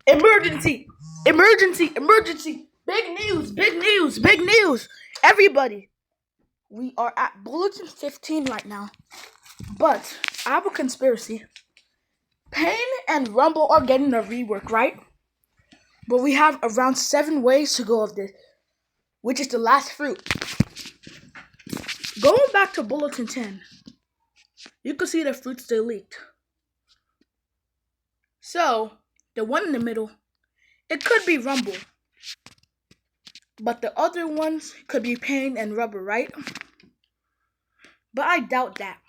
Emergency! Emergency! Emergency! Big news! Big news! Big news! Everybody, we are at Bulletin 15 right now. But I have a conspiracy. Pain and Rumble are getting a rework, right? But we have around 7 ways to go of this, which is the last fruit. Going back to Bulletin 10, you can see the fruits they leaked. So, the one in the middle, it could be Rumble. But the other ones could be Pain and Rubber, right? But I doubt that.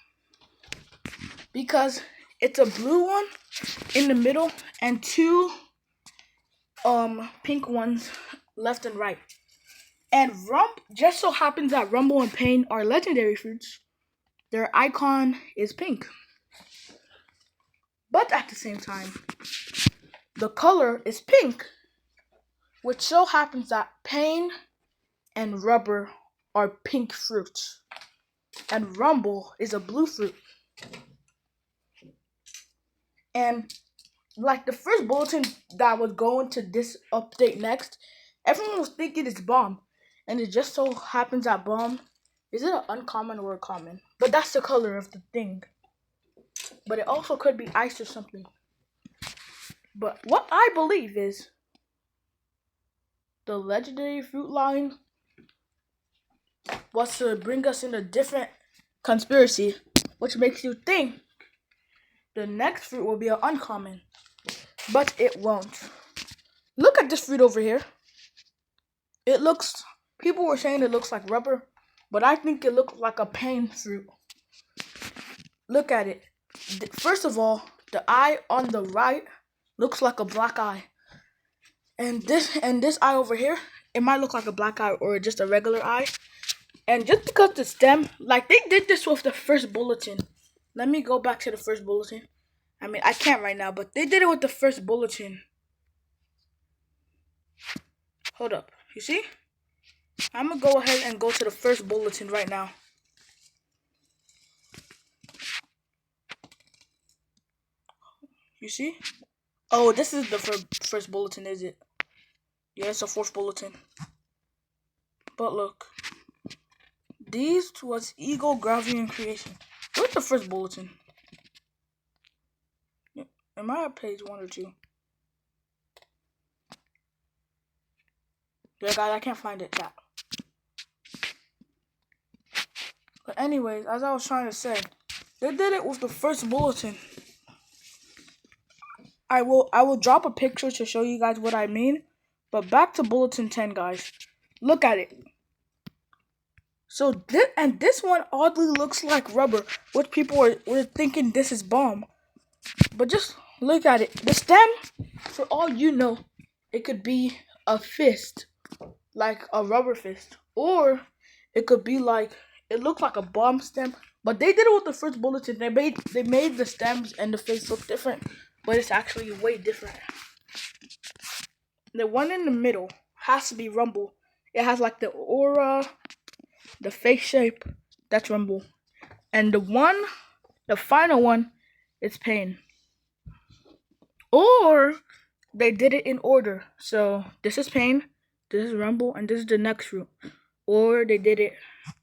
Because it's a blue one in the middle and 2 pink ones left and right. And just so happens that Rumble and Pain are legendary fruits. Their icon is pink. But at the same time, the color is pink, which so happens that Pain and Rubber are pink fruits, and Rumble is a blue fruit. And like the first bulletin that was going to this update next, everyone was thinking it's Bomb, and it just so happens that Bomb is it an uncommon or a common? But that's the color of the thing. But it also could be ice or something. But what I believe is the legendary fruit line was to bring us in a different conspiracy, which makes you think the next fruit will be an uncommon. But it won't. Look at this fruit over here. People were saying it looks like rubber, but I think it looks like a pain fruit. Look at it. First of all, the eye on the right looks like a black eye. And this eye over here, it might look like a black eye or just a regular eye. And just because the stem, like they did this with the first bulletin. Let me go back to the first bulletin. I mean, I can't right now, but they did it with the first bulletin. Hold up. You see? I'm going to go ahead and go to the first bulletin right now. You see? Oh, this is the first bulletin, is it? Yeah, it's the fourth bulletin. But look. These was Eagle, Gravity, and Creation. Where's the first bulletin? Am I at page 1 or 2? Yeah, guys, I can't find it, chat. But anyways, as I was trying to say, they did it with the first bulletin. I will drop a picture to show you guys what I mean. But back to bulletin 10, guys. Look at it. So this one oddly looks like rubber, which people were thinking this is Bomb. But just look at it. The stem, for all you know, it could be a fist, like a rubber fist, or it could be like it looks like a Bomb stem. But they did it with the first bulletin. They made the stems and the face look different, but it's actually way different. The one in the middle has to be Rumble. It has like the aura, the face shape. That's Rumble, and the final one, is Pain. Or they did it in order. So this is Pain, this is Rumble, and this is the next fruit. Or they did it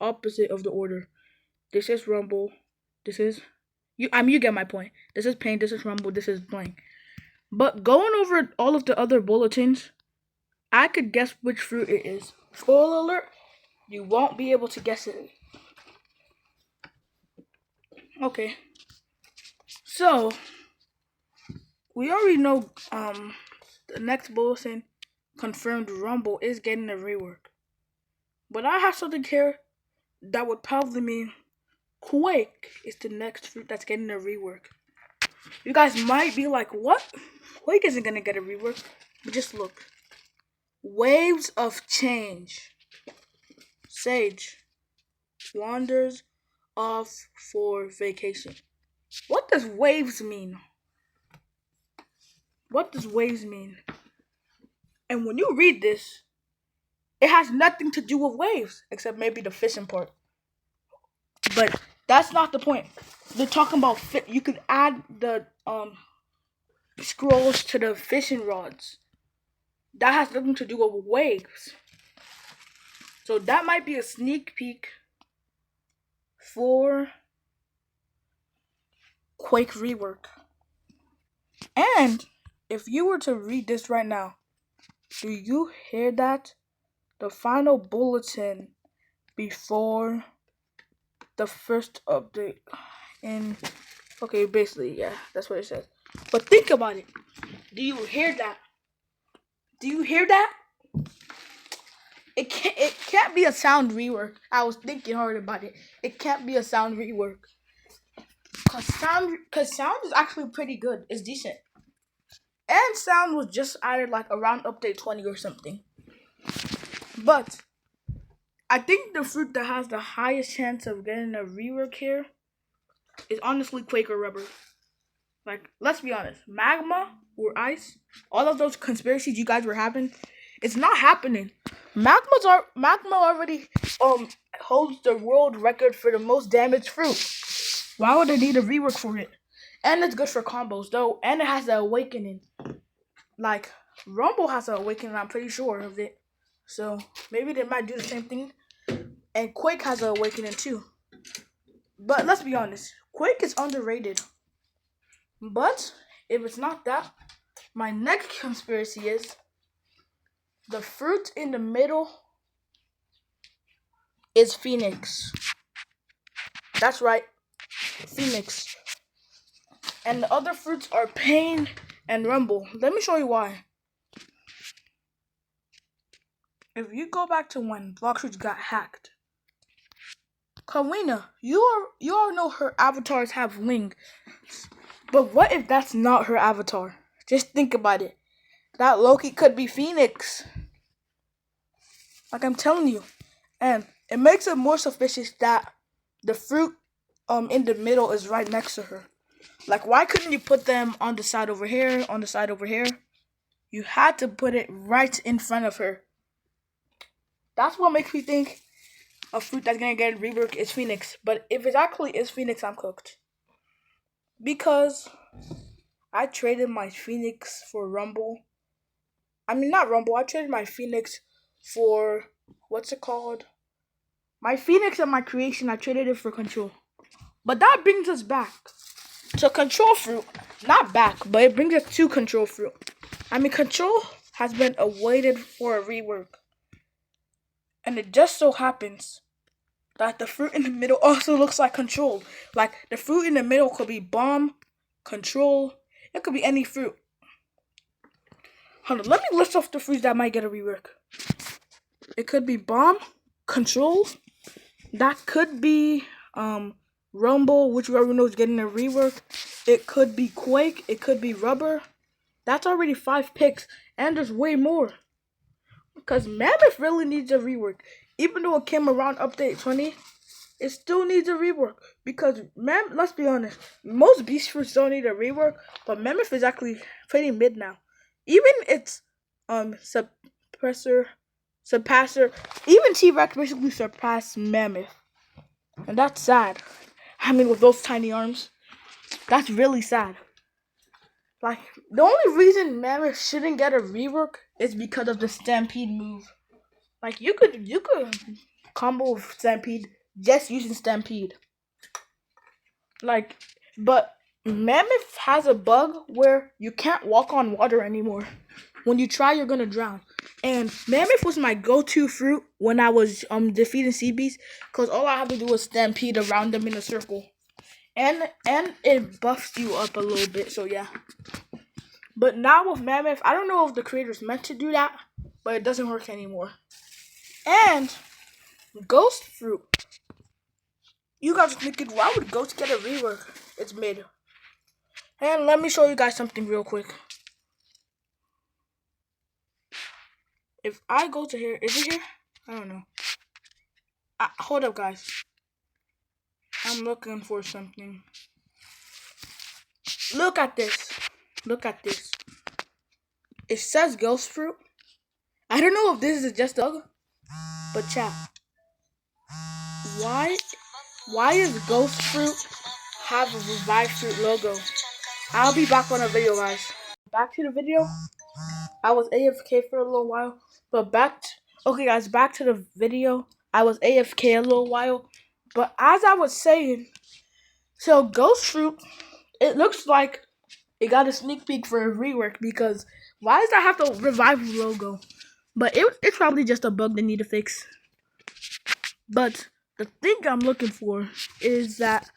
opposite of the order. This is Rumble. This is you get my point. This is Pain. This is Rumble. This is blank. But going over all of the other bulletins, I could guess which fruit it is. Spoiler alert: you won't be able to guess it. Okay. So we already know the next bulletin confirmed Rumble is getting a rework. But I have something here that would probably mean Quake is the next fruit that's getting a rework. You guys might be like, what? Quake isn't gonna get a rework. But just look. Waves of Change. Sage wanders off for vacation. What does waves mean? What does waves mean? And when you read this, it has nothing to do with waves, except maybe the fishing part. But that's not the point. They're talking about fit. You could add the scrolls to the fishing rods. That has nothing to do with waves. So that might be a sneak peek for Quake rework. And if you were to read this right now, do you hear that? The final bulletin before the first update. And okay, basically, yeah, that's what it says. But think about it. Do you hear that? Do you hear that? It can't be a sound rework. I was thinking hard about it. It can't be a sound rework. Cause sound is actually pretty good. It's decent. And sound was just added like around update 20 or something. But I think the fruit that has the highest chance of getting a rework here is honestly Quaker rubber. Like, let's be honest, magma or ice, all of those conspiracies you guys were having, it's not happening. Magma already holds the world record for the most damaged fruit. Why would they need a rework for it? And it's good for combos though, and it has the awakening. Like, Rumble has an awakening, I'm pretty sure of it. So maybe they might do the same thing. And Quake has an awakening too. But let's be honest, Quake is underrated. But if it's not that, my next conspiracy is the fruit in the middle is Phoenix. That's right, Phoenix. And the other fruits are Pain and Rumble. Let me show you why. If you go back to when blox got hacked, Karina, you all know her avatars have wings. But what if that's not her avatar? Just think about it. That Loki could be Phoenix. Like I'm telling you. And it makes it more suspicious that the fruit in the middle is right next to her. Like, why couldn't you put them on the side over here, on the side over here? You had to put it right in front of her. That's what makes me think a fruit that's gonna get rework is Phoenix. But if it actually is Phoenix, I'm cooked. Because I traded my Phoenix for Rumble. I mean, not Rumble. I traded my Phoenix for, what's it called? My Phoenix and my creation, I traded it for Control. But that brings us back to Control Fruit. Not back, but it brings us to Control Fruit. I mean, Control has been awaited for a rework. And it just so happens that the fruit in the middle also looks like Control. Like, the fruit in the middle could be Bomb, Control. It could be any fruit. Hold on, let me list off the fruits that might get a rework. It could be Bomb, Control. That could be Rumble, which we already know is getting a rework. It could be Quake. It could be Rubber. That's already 5 picks, and there's way more. Because Mammoth really needs a rework. Even though it came around update 20, it still needs a rework. Because, let's be honest, most beast fruits don't need a rework, but Mammoth is actually pretty mid now. Even its surpasser, even T-Rex basically surpassed Mammoth. And that's sad. I mean, with those tiny arms, that's really sad. Like, the only reason Mammoth shouldn't get a rework is because of the Stampede move. Like, you could combo with Stampede just using Stampede. Like, but Mammoth has a bug where you can't walk on water anymore. When you try, you're gonna drown. And Mammoth was my go-to fruit when I was defeating sea beasts, because all I have to do is Stampede around them in a circle. And it buffs you up a little bit, so yeah. But now with Mammoth, I don't know if the creators meant to do that, but it doesn't work anymore. And Ghost Fruit. You guys are thinking, why would Ghost get a rework? It's mid. And let me show you guys something real quick. If I go to here, is it here? I don't know. Hold up, guys. I'm looking for something. Look at this. Look at this. It says Ghost Fruit. I don't know if this is just a bug, but chat. Why does Ghost Fruit have a Revive Fruit logo? I'll be back on a video, guys. back to the video. I was AFK for a little while, but okay guys, back to the video. I was AFK a little while, but as I was saying, so Ghost Fruit, it looks like it got a sneak peek for a rework, because why does that have the revival logo? But it's probably just a bug they need to fix. But the thing I'm looking for is that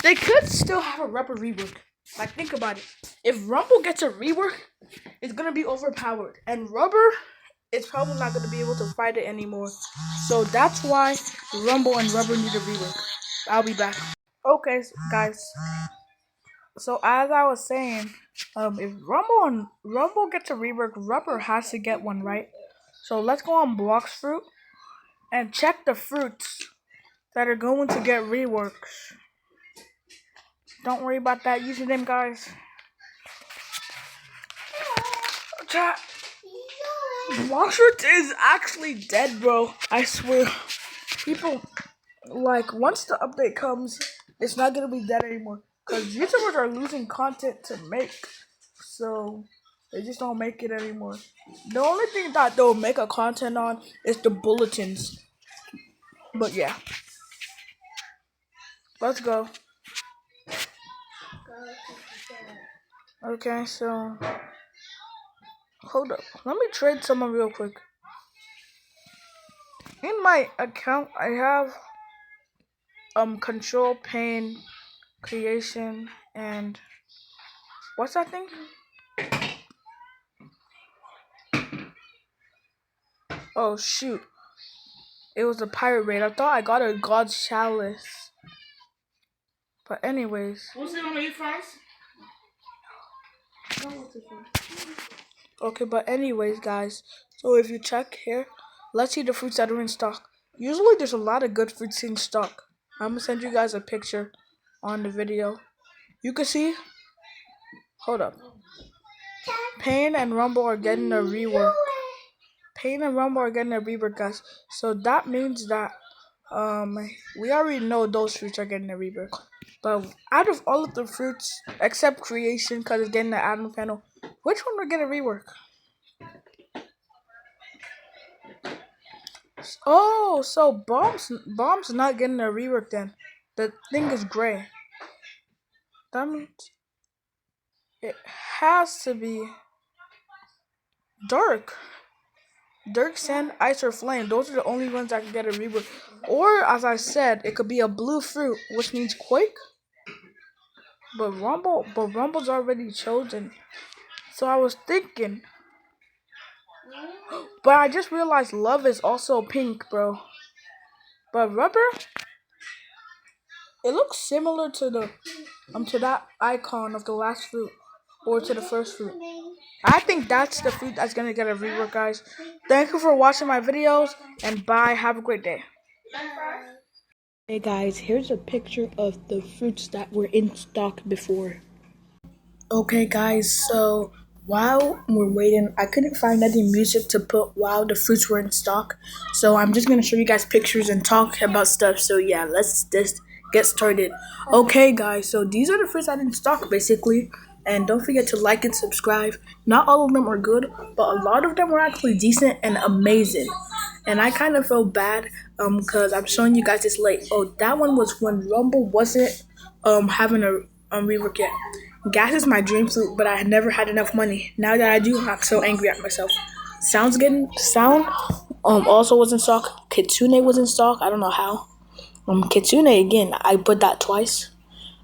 they could still have a rubber rework. Like, think about it. If Rumble gets a rework, it's gonna be overpowered, and Rubber is probably not gonna be able to fight it anymore. So that's why Rumble and Rubber need a rework. I'll be back. Okay, guys. So as I was saying, if Rumble gets a rework, Rubber has to get one, right? So let's go on blox fruit and check the fruits that are going to get reworks. Don't worry about that username, guys. Chat. Blox fruit is actually dead, bro. I swear. People, like, once the update comes, it's not gonna be dead anymore. Because YouTubers are losing content to make. So, they just don't make it anymore. The only thing that they'll make a content on is the bulletins. But yeah. Let's go. Okay, so hold up. Let me trade someone real quick. In my account, I have control, pain, creation, and what's that thing? Oh shoot. It was a pirate raid. I thought I got a God's Chalice. But anyways. What's it on your fries? Okay, but anyways, guys. So if you check here, let's see the fruits that are in stock. Usually there's a lot of good fruits in stock. I'm gonna send you guys a picture on the video. You can see. Hold up. Pain and Rumble are getting a rework. Pain and Rumble are getting a rework, guys. So that means that we already know those fruits are getting a rework. But out of all of the fruits, except creation, because it's getting the add-on panel, which one will get a rework? Oh, so bomb's not getting a rework then. The thing is gray. That means it has to be dark. Dark, sand, ice, or flame. Those are the only ones that can get a rework. Or, as I said, it could be a blue fruit, which means quake. But Rumble's already chosen. So I was thinking. But I just realized love is also pink, bro. But rubber, it looks similar to the to that icon of the last fruit, or to the first fruit. I think that's the fruit that's gonna get a rework, guys. Thank you for watching my videos, and bye. Have a great day. Hey guys, here's a picture of the fruits that were in stock before. Okay guys, so while we're waiting, I couldn't find any music to put while the fruits were in stock. So I'm just going to show you guys pictures and talk about stuff. So yeah, let's just get started. Okay guys, so these are the fruits that are in stock basically. And don't forget to like and subscribe. Not all of them are good, but a lot of them were actually decent and amazing. And I kind of felt bad because I'm showing you guys this late. Oh, that one was when Rumble wasn't having a rework yet. Gas is my dream fruit, but I had never had enough money. Now that I do, I'm so angry at myself. Sound also was in stock. Kitsune was in stock. I don't know how. Kitsune again. I put that twice.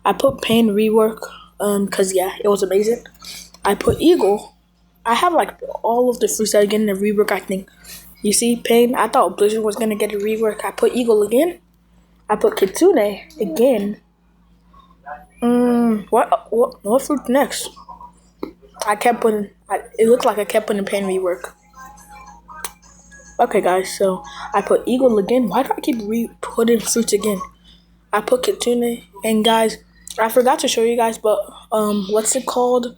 I put Pain rework. Cause yeah, it was amazing. I put Eagle. I have like all of the fruits that are getting a rework, I think. You see, Pain, I thought Blizzard was gonna get a rework. I put Eagle again. I put Kitsune again. What fruit next? I kept putting, it looked like I kept putting Pain rework. Okay guys, so I put Eagle again. Why do I keep putting fruits again? I put Kitsune, and guys, I forgot to show you guys, but what's it called?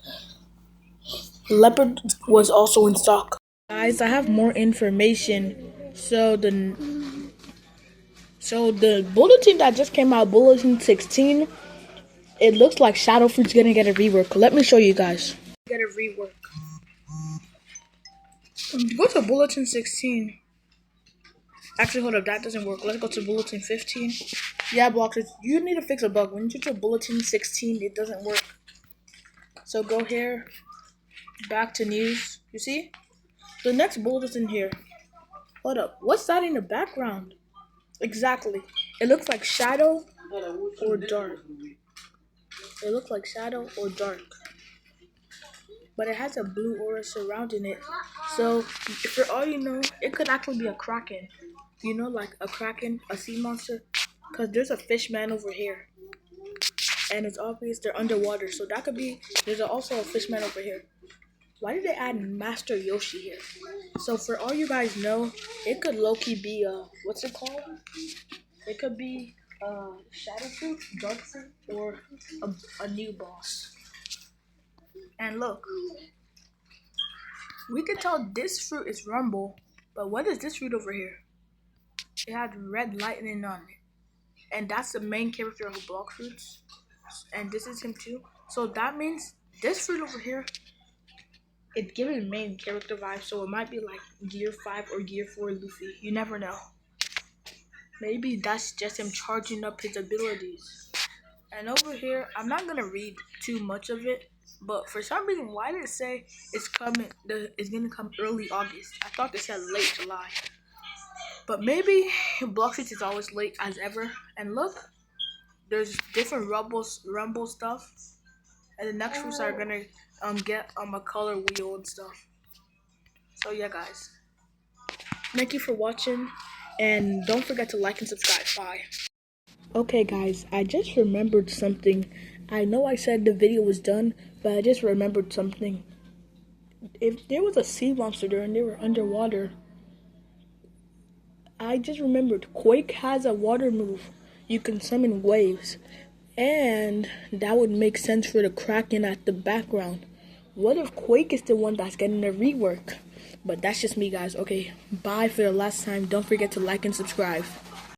Leopard was also in stock. Guys, I have more information. So the bulletin that just came out, bulletin 16, it looks like Shadow Fruit's gonna get a rework. Let me show you guys. Get a rework. Go to bulletin 16. Actually, hold up, that doesn't work. Let's go to bulletin 15. Yeah, blox, you need to fix a bug. When you go to bulletin 16, it doesn't work. So go here, back to news. You see? The next bulletin here. Hold up, what's that in the background? Exactly. It looks like shadow or dark. It looks like shadow or dark. But it has a blue aura surrounding it. So, for all you know, it could actually be a kraken. You know, like a kraken, a sea monster? Because there's a fish man over here. And it's obvious they're underwater. So that could be, there's also a fish man over here. Why did they add Master Yoshi here? So for all you guys know, it could low-key be, what's it called? It could be shadow fruit, dark fruit, or a new boss. And look, we can tell this fruit is Rumble, but what is this fruit over here? It had red lightning on it. And that's the main character of the block fruits. And this is him too. So that means this fruit over here, it's giving main character vibes. So it might be like Gear 5 or Gear 4 Luffy. You never know. Maybe that's just him charging up his abilities. And over here, I'm not gonna read too much of it, but for some reason, why did it say it's coming? It's gonna come early August. I thought it said late July, but maybe blox is always late as ever. And look, there's different rumble stuff, and the next fruits are gonna get a color wheel and stuff. So yeah, guys, thank you for watching, and don't forget to like and subscribe. Bye. Okay guys, I just remembered something. I know I said the video was done, but I just remembered something. If there was a sea monster there and they were underwater, I just remembered Quake has a water move. You can summon waves. And that would make sense for the Kraken at the background. What if Quake is the one that's getting the rework? But that's just me, guys. Okay, bye for the last time. Don't forget to like and subscribe.